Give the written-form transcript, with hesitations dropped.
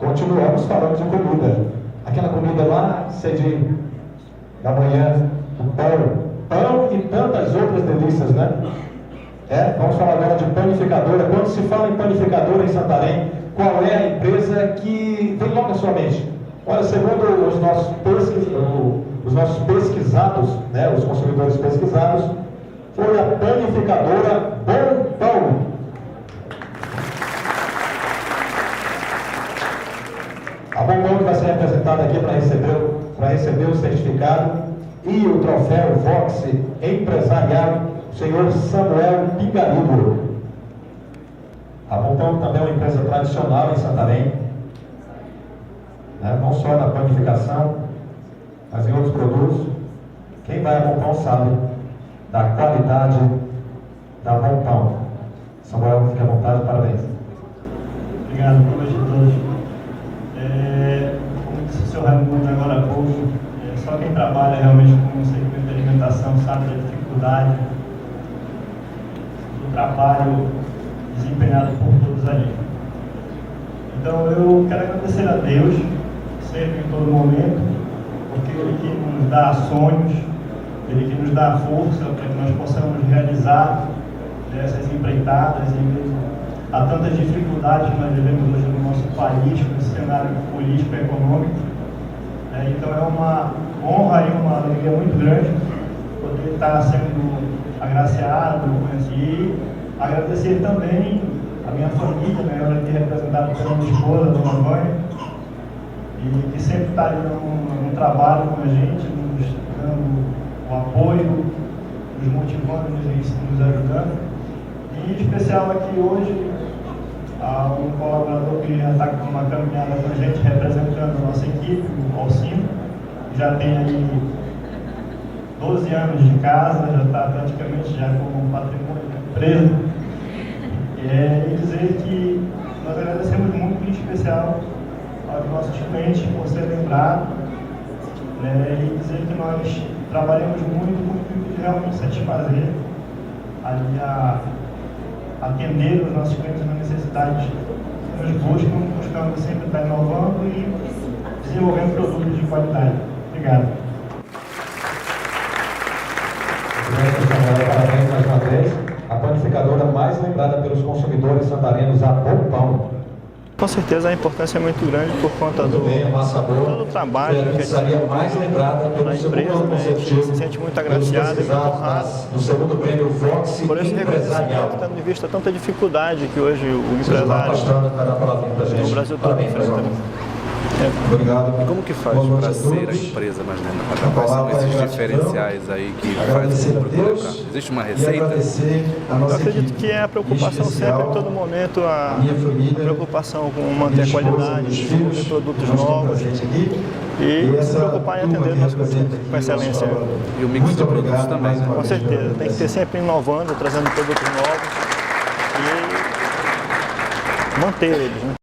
Continuamos falando de comida. Aquela comida lá, cedinho, da manhã, o pão e tantas outras delícias, né? Vamos falar agora de panificadora. Quando se fala em panificadora em Santarém, qual é a empresa que vem logo à sua mente? Olha, segundo os nossos pesquisados, né, os consumidores pesquisados, foi a panificadora Bom Pão. A Bom Pão que vai ser representada aqui para receber o certificado e o troféu Vox Empresarial, o senhor Samuel Pingarido. A Bom Pão também é uma empresa tradicional em Santarém, né? Não só na panificação, mas em outros produtos. Quem vai a Bom Pão sabe da qualidade da Bom Pão. Samuel, fique à vontade, parabéns. Obrigado, boa noite a todos. Como disse o senhor Raimundo agora há pouco, só quem trabalha realmente com o segmento de alimentação sabe da dificuldade do trabalho desempenhado por todos ali. Então eu quero agradecer a Deus, sempre em todo momento, porque Ele que nos dá sonhos, Ele que nos dá força para que nós possamos realizar essas empreitadas em meio a tantas dificuldades que nós vivemos hoje no nosso país, com esse cenário político e econômico. Então é uma honra e uma alegria muito grande poder estar sendo agraciado e agradecer também a minha família, né, hoje aqui representada pela minha esposa, Dona Vânia, e que sempre está ali no trabalho com a gente, nos dando o apoio, nos motivando, nos ajudando. E em especial aqui hoje, um colaborador que já está com uma caminhada com a gente, representando a nossa equipe, o Alcino, que já tem aí 12 anos de casa, já está praticamente já como um patrimônio da empresa. E dizer que nós agradecemos muito, em especial, aos nossos clientes por ser lembrado, e dizer que nós trabalhamos muito com o intuito de realmente satisfazer ali atender os nossos clientes nas necessidades que nos buscando sempre estar inovando e desenvolvendo produtos de qualidade. Obrigado. Parabéns mais uma vez. A panificadora mais lembrada pelos consumidores santarinos, a Bom Pão. Com certeza a importância é muito grande por conta do trabalho que a gente mais lembrada pela empresa, né? A gente se sente muito agraciado e muito honrado por esse reconhecimento, tendo em vista tanta dificuldade que hoje o empresário no Brasil todo enfrenta. Obrigado. Como que faz para ser a empresa mais lenta? Quais são esses diferenciais aí que fazem o procura? Existe uma receita? Eu acredito que é a preocupação sempre, em todo momento, a preocupação com manter a qualidade, desenvolver produtos novos e se preocupar em atender nossos clientes com excelência. E o mix de produtos também, né? Com certeza, tem que ter sempre inovando, trazendo produtos novos e manter eles, né?